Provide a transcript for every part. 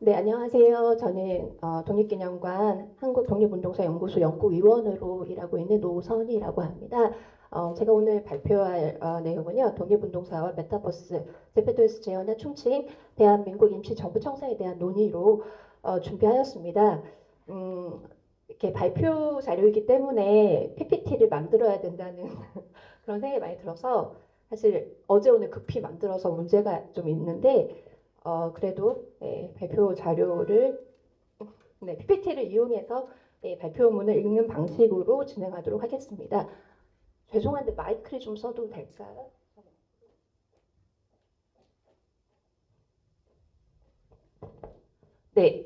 네, 안녕하세요. 저는 독립기념관 한국독립운동사연구소 연구위원으로 일하고 있는 노선이라고 합니다. 제가 오늘 발표할 내용은요, 독립운동사와 메타버스, 제페토에서 재현한 충칭, 대한민국 임시정부 청사에 대한 논의로 준비하였습니다. 이렇게 발표 자료이기 때문에 PPT를 만들어야 된다는 그런 생각이 많이 들어서 사실 어제 오늘 급히 만들어서 문제가 좀 있는데 그래도 발표 자료를 PPT를 이용해서 발표문을 읽는 방식으로 진행하도록 하겠습니다. 죄송한데 마이크를 좀 써도 될까요? 네,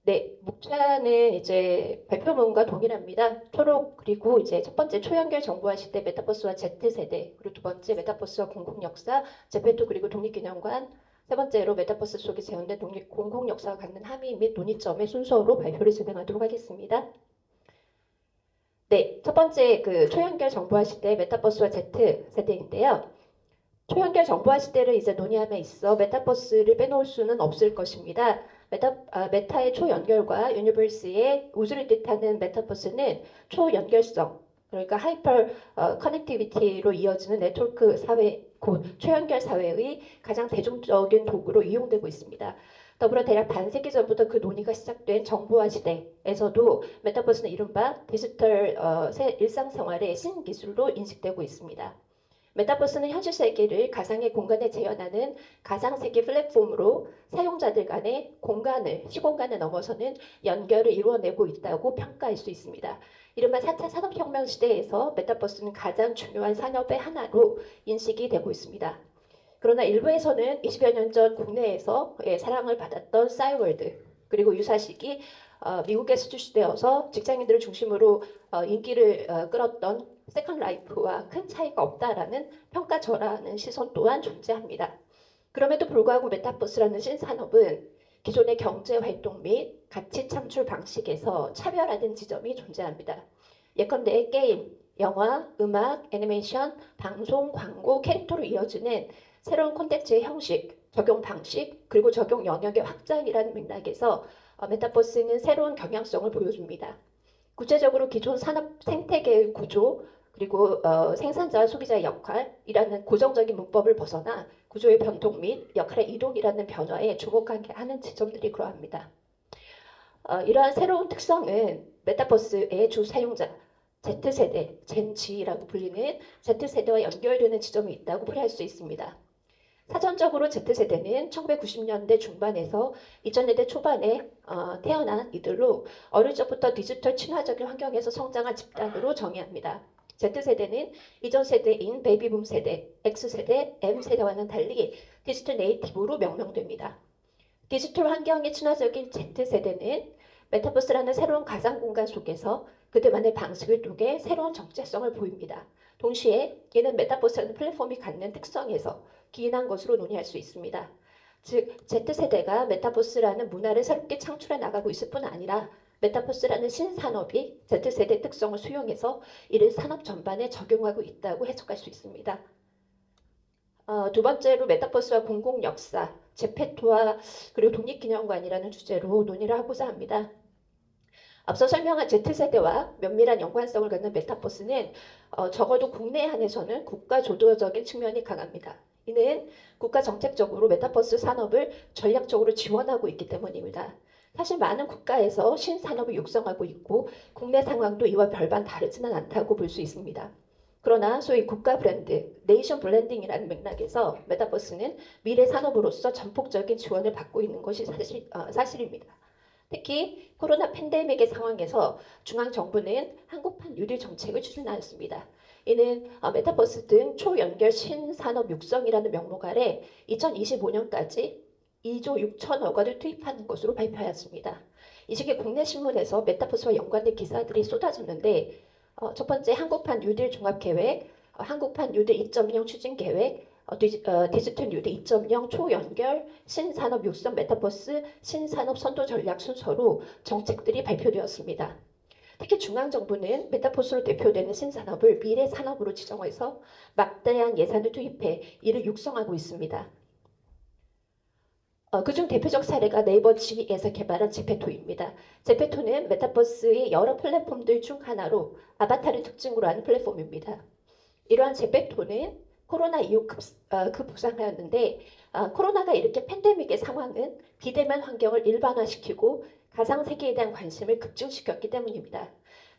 네, 목차는 이제 발표문과 동일합니다. 초록 그리고 이제 첫 번째 초연결 정보화 시대 메타버스와 Z세대 그리고 두 번째 메타버스와 공공역사 제페토 그리고 독립기념관 세 번째로 메타버스 속에 재현된 독립 공공역사가 갖는 함의 및 논의점의 순서로 발표를 진행하도록 하겠습니다. 네, 첫 번째 그 초연결 정보화 시대 메타버스와 Z세대인데요. 초연결 정보화 시대를 이제 논의함에 있어 메타버스를 빼놓을 수는 없을 것입니다. 메타의 초연결과 유니버스의 우주를 뜻하는 메타버스는 초연결성, 그러니까 하이퍼 커넥티비티로 이어지는 네트워크 사회, 곧 초연결 사회의 가장 대중적인 도구로 이용되고 있습니다. 더불어 대략 반세기 전부터 그 논의가 시작된 정보화 시대에서도 메타버스는 이른바 디지털 일상생활의 신기술로 인식되고 있습니다. 메타버스는 현실 세계를 가상의 공간에 재현하는 가상세계 플랫폼으로 사용자들 간의 공간을, 시공간을 넘어서는 연결을 이루어내고 있다고 평가할 수 있습니다. 이른바 4차 산업혁명 시대에서 메타버스는 가장 중요한 산업의 하나로 인식이 되고 있습니다. 그러나 일부에서는 20여 년 전 국내에서 사랑을 받았던 싸이월드 그리고 유사시기 미국에서 출시되어서 직장인들을 중심으로 인기를 끌었던 세컨 라이프와 큰 차이가 없다라는 평가절하하는 시선 또한 존재합니다. 그럼에도 불구하고 메타버스라는 신산업은 기존의 경제 활동 및 가치 창출 방식에서 차별화된 지점이 존재합니다. 예컨대 게임, 영화, 음악, 애니메이션, 방송, 광고, 캐릭터로 이어지는 새로운 콘텐츠의 형식, 적용 방식, 그리고 적용 영역의 확장이라는 맥락에서 메타버스는 새로운 경향성을 보여줍니다. 구체적으로 기존 산업 생태계의 구조, 그리고 생산자와 소비자의 역할이라는 고정적인 문법을 벗어나 구조의 변동 및 역할의 이동이라는 변화에 주목하게 하는 지점들이 그러합니다. 이러한 새로운 특성은 메타버스의 주 사용자, Z세대, 젠지라고 불리는 Z세대와 연결되는 지점이 있다고 풀이할 수 있습니다. 사전적으로 Z세대는 1990년대 중반에서 2000년대 초반에 태어난 이들로 어릴 적부터 디지털 친화적인 환경에서 성장한 집단으로 정의합니다. Z세대는 이전 세대인 베이비붐 세대, X세대, M세대와는 달리 디지털 네이티브로 명명됩니다. 디지털 환경에 친화적인 Z세대는 메타버스라는 새로운 가상 공간 속에서 그들만의 방식을 통해 새로운 정체성을 보입니다. 동시에 얘는 메타버스라는 플랫폼이 갖는 특성에서 기인한 것으로 논의할 수 있습니다. 즉, Z세대가 메타버스라는 문화를 새롭게 창출해 나가고 있을 뿐 아니라 메타버스라는 신산업이 Z세대 특성을 수용해서 이를 산업 전반에 적용하고 있다고 해석할 수 있습니다. 두 번째로 메타버스와 공공역사, 제페토와 그리고 독립기념관이라는 주제로 논의를 하고자 합니다. 앞서 설명한 Z세대와 면밀한 연관성을 갖는 메타버스는 적어도 국내 한에서는 국가 주도적인 측면이 강합니다. 이는 국가 정책적으로 메타버스 산업을 전략적으로 지원하고 있기 때문입니다. 사실 많은 국가에서 신산업을 육성하고 있고 국내 상황도 이와 별반 다르지는 않다고 볼 수 있습니다. 그러나 소위 국가 브랜드, 네이션 블렌딩이라는 맥락에서 메타버스는 미래 산업으로서 전폭적인 지원을 받고 있는 것이 사실입니다. 특히 코로나 팬데믹의 상황에서 중앙정부는 한국판 뉴딜 정책을 추진하였습니다. 이는 메타버스 등 초연결 신산업 육성이라는 명목 아래 2025년까지 2조 6천억 원을 투입하는 것으로 발표하였습니다. 이 시기 국내 신문에서 메타버스와 연관된 기사들이 쏟아졌는데 첫 번째 한국판 뉴딜 종합계획, 한국판 뉴딜 2.0 추진계획, 디지털 뉴딜 2.0 초연결, 신산업 육성 메타버스, 신산업 선도 전략 순서로 정책들이 발표되었습니다. 특히 중앙정부는 메타버스로 대표되는 신산업을 미래 산업으로 지정해서 막대한 예산을 투입해 이를 육성하고 있습니다. 그중 대표적 사례가 네이버 지에서 개발한 제페토입니다. 제페토는 메타버스의 여러 플랫폼들 중 하나로 아바타를 특징으로 하는 플랫폼입니다. 이러한 제페토는 코로나 이후 급부상하였는데 코로나가 일으킨 팬데믹의 상황은 비대면 환경을 일반화시키고 가상 세계에 대한 관심을 급증시켰기 때문입니다.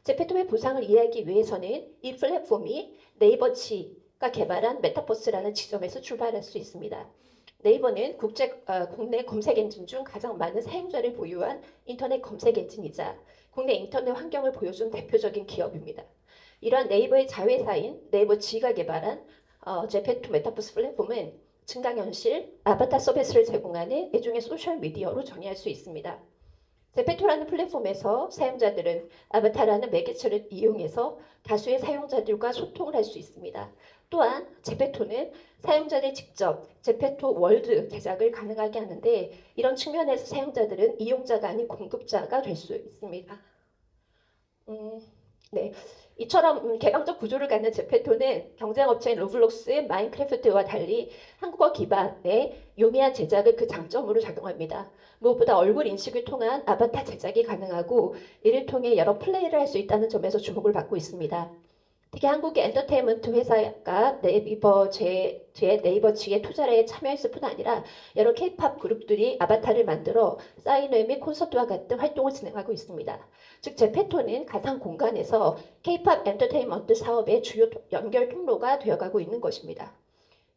제페토의 부상을 이해하기 위해서는 이 플랫폼이 네이버 지가 개발한 메타버스라는 지점에서 출발할 수 있습니다. 네이버는 국내 검색 엔진 중 가장 많은 사용자를 보유한 인터넷 검색 엔진이자 국내 인터넷 환경을 보여준 대표적인 기업입니다. 이러한 네이버의 자회사인 네이버 G가 개발한 제페토 메타버스 플랫폼은 증강현실, 아바타 서비스를 제공하는 일종의 소셜미디어로 정의할 수 있습니다. 제페토라는 플랫폼에서 사용자들은 아바타라는 매개체를 이용해서 다수의 사용자들과 소통을 할 수 있습니다. 또한 제페토는 사용자들이 직접 제페토 월드 제작을 가능하게 하는데 이런 측면에서 사용자들은 이용자가 아닌 공급자가 될 수 있습니다. 네. 이처럼 개방적 구조를 갖는 제페토는 경쟁업체인 로블록스, 마인크래프트와 달리 한국어 기반의 요미한 제작을 그 장점으로 작용합니다. 무엇보다 얼굴 인식을 통한 아바타 제작이 가능하고 이를 통해 여러 플레이를 할 수 있다는 점에서 주목을 받고 있습니다. 특히 한국의 엔터테인먼트 회사가 네이버 지에 투자에 참여했을 뿐 아니라 여러 K-팝 그룹들이 아바타를 만들어 사인회 및 콘서트와 같은 활동을 진행하고 있습니다. 즉 제페토는 가상 공간에서 K-팝 엔터테인먼트 사업의 주요 연결 통로가 되어가고 있는 것입니다.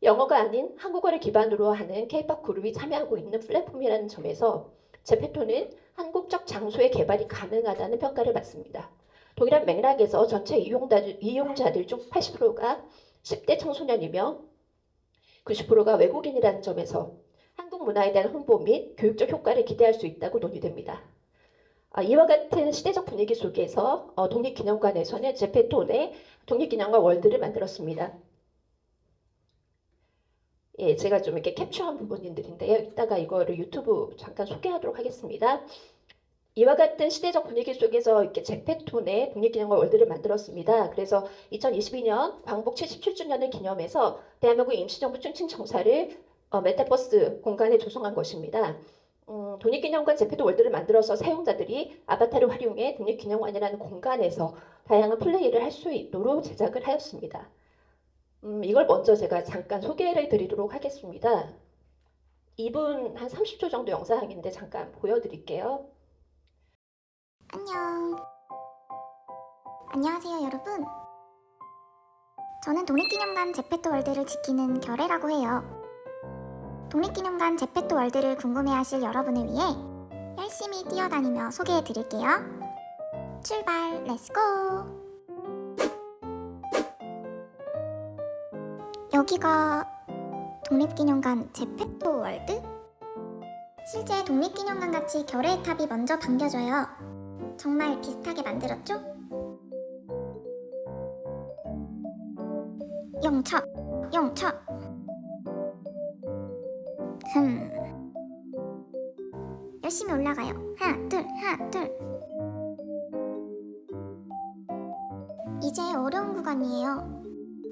영어가 아닌 한국어를 기반으로 하는 K-팝 그룹이 참여하고 있는 플랫폼이라는 점에서 제페토는 한국적 장소의 개발이 가능하다는 평가를 받습니다. 동일한 맥락에서 전체 이용자들 중 80%가 10대 청소년이며 90%가 외국인이라는 점에서 한국 문화에 대한 홍보 및 교육적 효과를 기대할 수 있다고 논의됩니다. 이와 같은 시대적 분위기 속에서 독립기념관에서는 제페토 내 독립기념관 월드를 만들었습니다. 예, 제가 좀 이렇게 캡처한 부분들인데요. 이따가 이거를 유튜브 잠깐 소개하도록 하겠습니다. 이와 같은 시대적 분위기 속에서 이렇게 제페토 내 독립기념관 월드를 만들었습니다. 그래서 2022년 광복 77주년을 기념해서 대한민국 임시정부 층층청사를 메타버스 공간에 조성한 것입니다. 독립기념관 제페토 월드를 만들어서 사용자들이 아바타를 활용해 독립기념관이라는 공간에서 다양한 플레이를 할 수 있도록 제작을 하였습니다. 이걸 먼저 제가 잠깐 소개를 드리도록 하겠습니다. 2분 한 30초 정도 영상인데 잠깐 보여드릴게요. 안녕하세요 여러분. 저는 독립기념관 제페토 월드를 지키는 결애라고 해요. 독립기념관 제페토 월드를 궁금해하실 여러분을 위해 열심히 뛰어다니며 소개해드릴게요. 출발, 렛츠고! 여기가 독립기념관 제페토 월드? 실제 독립기념관 같이 결애의 탑이 먼저 반겨져요. 정말 비슷하게 만들었죠? 영차! 열심히 올라가요. 하나, 둘. 이제 어려운 구간이에요.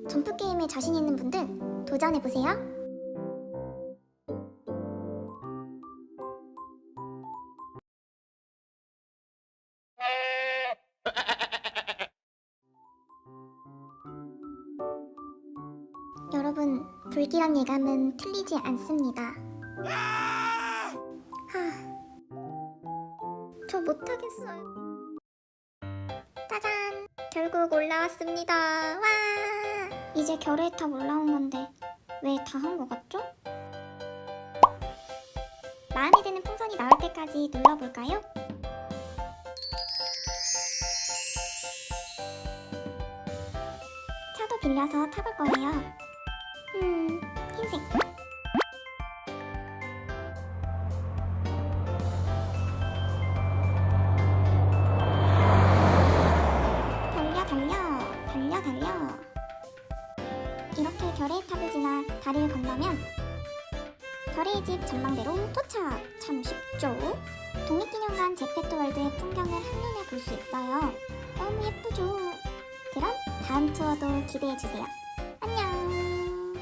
점프게임에 자신 있는 분들 도전해보세요. 여러분, 불길한 예감은 틀리지 않습니다. 저 못하겠어요. 짜잔! 결국 올라왔습니다. 와! 이제 결의의 탑 올라온 건데 왜 다 한 거 같죠? 마음에 드는 풍선이 나올 때까지 눌러볼까요? 차도 빌려서 타볼 거예요. 흰색. 달려. 이렇게 결의의 탑을 지나 다리를 건너면 결의의 집 전망대로 도착! 참 쉽죠? 독립기념관 제페토 월드의 풍경을 한눈에 볼 수 있어요. 너무 예쁘죠? 그럼 다음 투어도 기대해주세요. 안녕!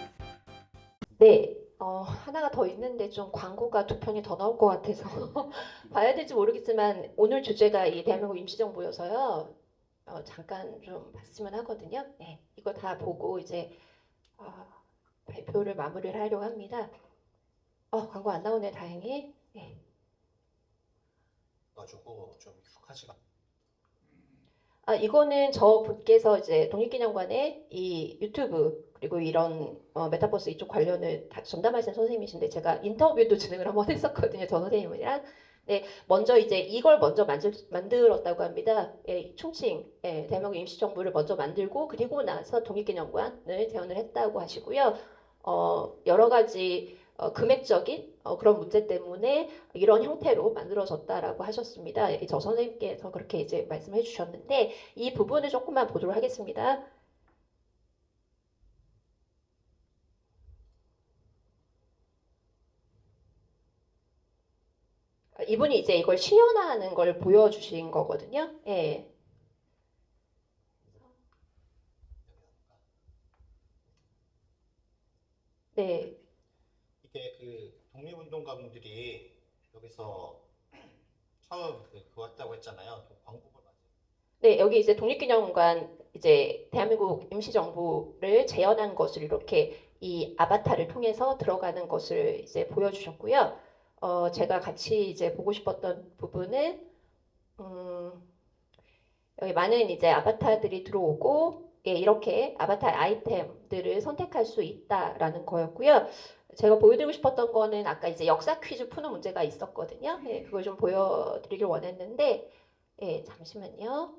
네, 하나가 더 있는데 좀 광고가 두 편이 더 나올 것 같아서 봐야 될지 모르겠지만 오늘 주제가 이 대한민국 임시정부여서요. 잠깐 좀 봤으면 하거든요. 네, 이거 다 보고 이제 어, 발표를 마무리를 하려고 합니다. 광고 안 나오네, 다행히. 네. 가지고 좀 익숙하지가. 이거는 저분께서 이제 독립기념관의 이 유튜브 그리고 이런 메타버스 이쪽 관련을 다 전담하신 선생님이신데 제가 인터뷰도 진행을 한번 했었거든요. 전 선생님이랑. 네, 먼저 이제 이걸 먼저 만들었다고 합니다. 예, 충칭, 예, 대한민국 임시정부를 먼저 만들고 그리고 나서 독립기념관을 재현을 했다고 하시고요. 여러 가지 금액적인 그런 문제 때문에 이런 형태로 만들어졌다라고 하셨습니다. 저 선생님께서 그렇게 이제 말씀해 주셨는데 이 부분을 조금만 보도록 하겠습니다. 이분이 이제 이걸 실현하는 걸 보여주신 거거든요. 예. 네. 이게 그 독립운동가분들이 여기서 처음 그 왔다고 했잖아요. 그 광고를 맞아요. 네, 여기 이제 독립기념관 이제 대한민국 임시정부를 재현한 것을 이렇게 이 아바타를 통해서 들어가는 것을 이제 보여주셨고요. 제가 같이 이제 보고 싶었던 부분은 여기 많은 이제 아바타들이 들어오고 예, 이렇게 아바타 아이템들을 선택할 수 있다라는 거였고요. 제가 보여드리고 싶었던 거는 아까 이제 역사 퀴즈 푸는 문제가 있었거든요. 예, 그걸 좀 보여드리길 원했는데 예, 잠시만요.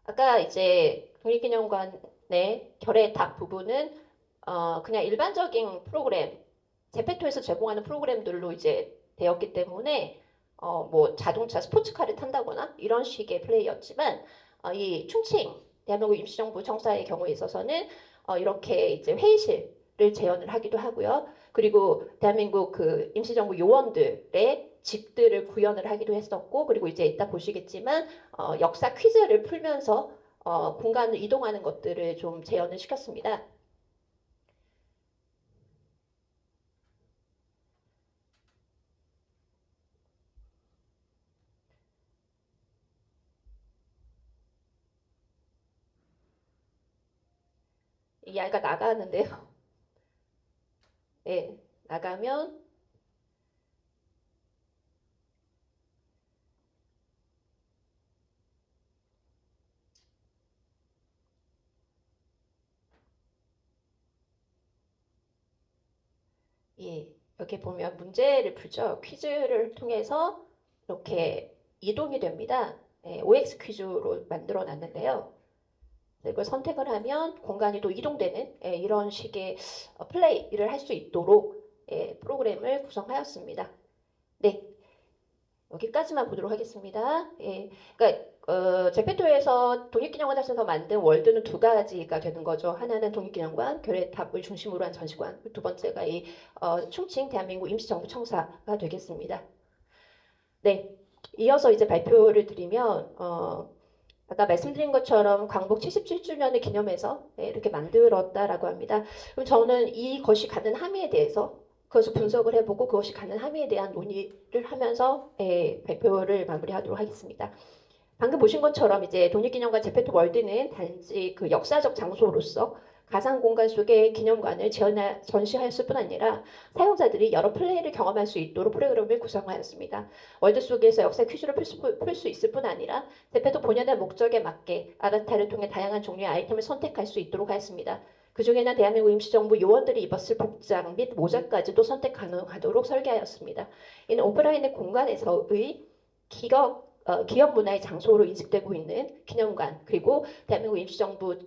아까 이제 독립기념관의 결의 답 부분은 그냥 일반적인 프로그램, 제페토에서 제공하는 프로그램들로 이제 되었기 때문에 뭐 자동차 스포츠카를 탄다거나 이런 식의 플레이였지만 이 충칭 대한민국 임시정부 청사의 경우에 있어서는 이렇게 이제 회의실을 재현을 하기도 하고요. 그리고 대한민국 그 임시정부 요원들의 집들을 구현을 하기도 했었고, 그리고 이제 이따 보시겠지만 역사 퀴즈를 풀면서 공간을 이동하는 것들을 좀 재현을 시켰습니다. 이 아이가 나가는데요. 네, 나가면 예, 여기 보면 문제를 풀죠. 퀴즈를 통해서 이렇게 이동이 됩니다. 예, OX 퀴즈로 만들어 놨는데요. 이걸 선택을 하면 공간이 또 이동되는 예, 이런 식의 플레이를 할 수 있도록 예, 프로그램을 구성하였습니다. 네, 여기까지만 보도록 하겠습니다. 예, 그러니까 제페토에서 독립기념관에서 만든 월드는 두 가지가 되는 거죠. 하나는 독립기념관, 결의탑을 중심으로 한 전시관, 두 번째가 이 충칭 대한민국 임시정부 청사가 되겠습니다. 네, 이어서 이제 발표를 드리면 아까 말씀드린 것처럼 광복 77주년을 기념해서 네, 이렇게 만들었다라고 합니다. 그럼 저는 이것이 가는 함의에 대해서 그것을 분석을 해보고 그것이 가는 함의에 대한 논의를 하면서 발표를 마무리하도록 하겠습니다. 방금 보신 것처럼 이제 독립기념관 제페토 월드는 단지 그 역사적 장소로서 가상 공간 속의 기념관을 전시하였을 뿐 아니라 사용자들이 여러 플레이를 경험할 수 있도록 프로그램을 구성하였습니다. 월드 속에서 역사 퀴즈를 풀 수 있을 뿐 아니라 제페토 본연의 목적에 맞게 아바타를 통해 다양한 종류의 아이템을 선택할 수 있도록 하였습니다. 그 중에는 대한민국 임시정부 요원들이 입었을 복장 및 모자까지도 선택 가능하도록 설계하였습니다. 이는 오프라인의 공간에서의 기업 문화의 장소로 인식되고 있는 기념관 그리고 대한민국 임시정부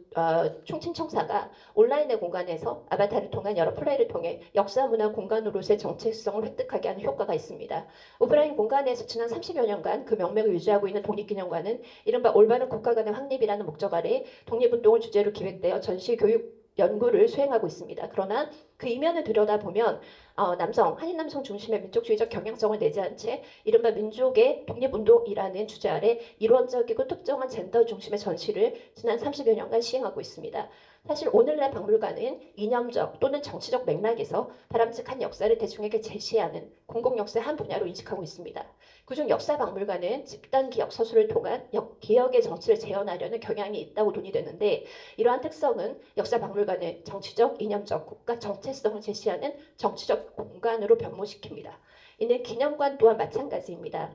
충칭청사가 온라인의 공간에서 아바타를 통한 여러 플레이를 통해 역사 문화 공간으로서의 정체성을 획득하게 하는 효과가 있습니다. 오프라인 공간에서 지난 30여 년간 그 명맥을 유지하고 있는 독립기념관은 이른바 올바른 국가 간의 확립이라는 목적 아래 독립운동을 주제로 기획되어 전시 교육 연구를 수행하고 있습니다. 그러나 그 이면을 들여다보면 한인 남성 중심의 민족주의적 경향성을 내재한 채 이른바 민족의 독립운동이라는 주제 아래 이론적이고 특정한 젠더 중심의 전시를 지난 30여 년간 시행하고 있습니다. 사실 오늘날 박물관은 이념적 또는 정치적 맥락에서 바람직한 역사를 대중에게 제시하는 공공 역사의 한 분야로 인식하고 있습니다. 그중 역사 박물관은 집단 기억 서술을 통한 기억의 정치를 재현하려는 경향이 있다고 논의되는데 이러한 특성은 역사 박물관을 정치적, 이념적, 국가 정체성을 제시하는 정치적 공간으로 변모시킵니다. 이는 기념관 또한 마찬가지입니다.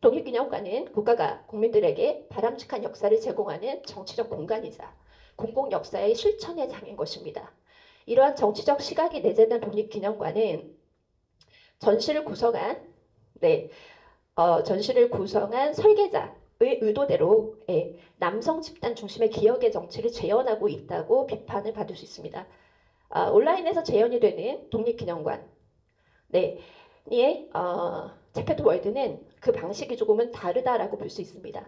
독립기념관은 국가가 국민들에게 바람직한 역사를 제공하는 정치적 공간이자 공공 역사의 실천의 장인 것입니다. 이러한 정치적 시각이 내재된 독립기념관은 전시를 구성한 설계자의 의도대로 남성 집단 중심의 기억의 정치를 재현하고 있다고 비판을 받을 수 있습니다. 온라인에서 재현이 되는 독립기념관, 제페토 월드는 그 방식이 조금은 다르다라고 볼 수 있습니다.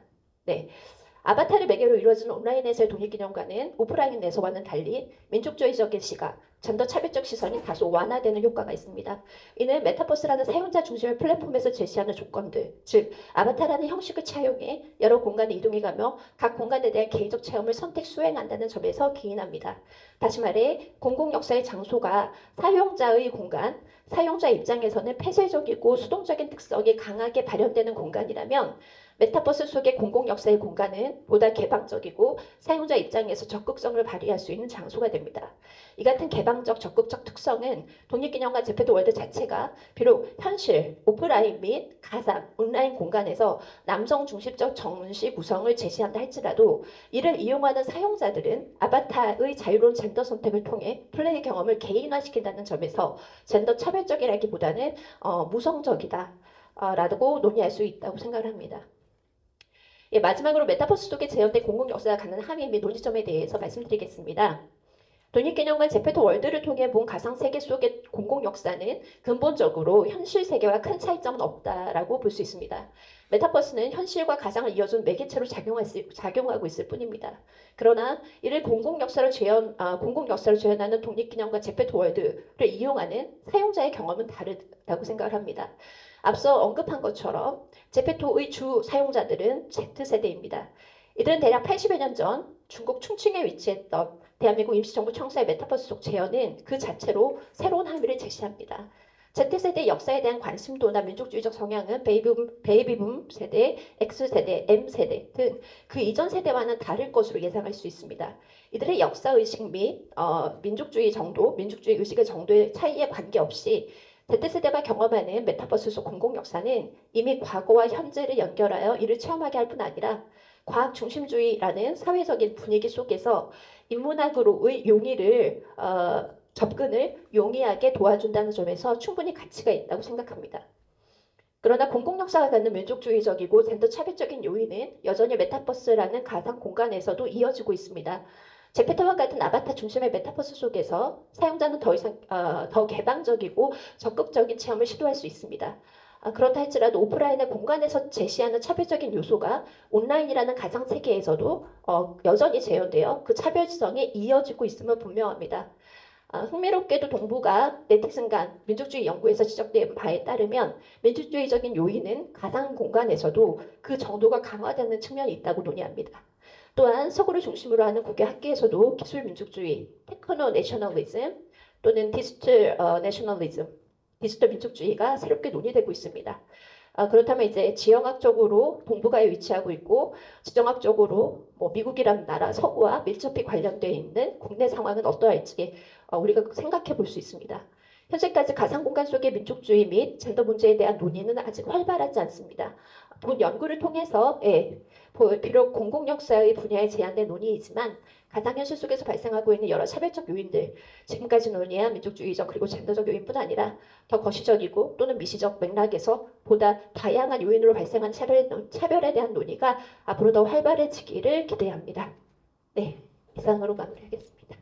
아바타를 매개로 이루어지는 온라인에서의 독립기념관은 오프라인에서와는 달리 민족주의적인 시각, 젠더 차별적 시선이 다소 완화되는 효과가 있습니다. 이는 메타버스라는 사용자 중심의 플랫폼에서 제시하는 조건들, 즉 아바타라는 형식을 차용해 여러 공간에 이동해가며 각 공간에 대한 개인적 체험을 선택 수행한다는 점에서 기인합니다. 다시 말해 공공 역사의 장소가 사용자의 공간, 사용자 입장에서는 폐쇄적이고 수동적인 특성이 강하게 발현되는 공간이라면 메타버스 속의 공공 역사의 공간은 보다 개방적이고 사용자 입장에서 적극성을 발휘할 수 있는 장소가 됩니다. 이 같은 개방적 적극적 특성은 독립기념관 제페토 월드 자체가 비록 현실, 오프라인 및 가상, 온라인 공간에서 남성 중심적 전시 구성을 제시한다 할지라도 이를 이용하는 사용자들은 아바타의 자유로운 젠더 선택을 통해 플레이 경험을 개인화시킨다는 점에서 젠더 차별적이라기보다는 무성적이다 라고 논의할 수 있다고 생각합니다. 마지막으로 메타버스 속에 재현된 공공 역사가 갖는 함의 및 논의점에 대해서 말씀드리겠습니다. 독립기념관 제페토 월드를 통해 본 가상 세계 속의 공공 역사는 근본적으로 현실 세계와 큰 차이점은 없다라고 볼 수 있습니다. 메타버스는 현실과 가상을 이어준 매개체로 작용하고 있을 뿐입니다. 그러나 이를 공공 역사를 재현하는 독립기념관 제페토 월드를 이용하는 사용자의 경험은 다르다고 생각을 합니다. 앞서 언급한 것처럼 제페토의 주 사용자들은 Z세대입니다. 이들은 대략 80여 년 전 중국 충칭에 위치했던 대한민국 임시정부 청사의 메타버스 속 재현은 그 자체로 새로운 함의를 제시합니다. Z세대의 역사에 대한 관심도나 민족주의적 성향은 베이비붐 세대, X세대, M세대 등 그 이전 세대와는 다를 것으로 예상할 수 있습니다. 이들의 역사의식 및 민족주의 의식의 정도의 차이에 관계없이 Z세대가 경험하는 메타버스 속 공공 역사는 이미 과거와 현재를 연결하여 이를 체험하게 할 뿐 아니라 과학 중심주의라는 사회적인 분위기 속에서 인문학으로의 접근을 용이하게 도와준다는 점에서 충분히 가치가 있다고 생각합니다. 그러나 공공 역사가 갖는 민족주의적이고 젠더 차별적인 요인은 여전히 메타버스라는 가상 공간에서도 이어지고 있습니다. 제페토와 같은 아바타 중심의 메타버스 속에서 사용자는 더 개방적이고 적극적인 체험을 시도할 수 있습니다. 그렇다 할지라도 오프라인의 공간에서 제시하는 차별적인 요소가 온라인이라는 가상 세계에서도 여전히 재현되어 그 차별성이 이어지고 있음을 분명합니다. 흥미롭게도 동부가 네티즌간 민족주의 연구에서 지적된 바에 따르면 민족주의적인 요인은 가상 공간에서도 그 정도가 강화되는 측면이 있다고 논의합니다. 또한 서구를 중심으로 하는 국외 학계에서도 기술 민족주의, 테크노 내셔널리즘 또는 디지털 민족주의가 새롭게 논의되고 있습니다. 그렇다면 이제 지형학적으로 동북아에 위치하고 있고 지정학적으로 미국이라는 나라 서구와 밀접히 관련되어 있는 국내 상황은 어떠할지 우리가 생각해 볼 수 있습니다. 현재까지 가상공간 속의 민족주의 및 젠더 문제에 대한 논의는 아직 활발하지 않습니다. 본 연구를 통해서 비록 공공역사의 분야에 제한된 논의이지만 가상현실 속에서 발생하고 있는 여러 차별적 요인들, 지금까지 논의한 민족주의적 그리고 젠더적 요인뿐 아니라 더 거시적이고 또는 미시적 맥락에서 보다 다양한 요인으로 발생한 차별에 대한 논의가 앞으로 더 활발해지기를 기대합니다. 이상으로 마무리하겠습니다.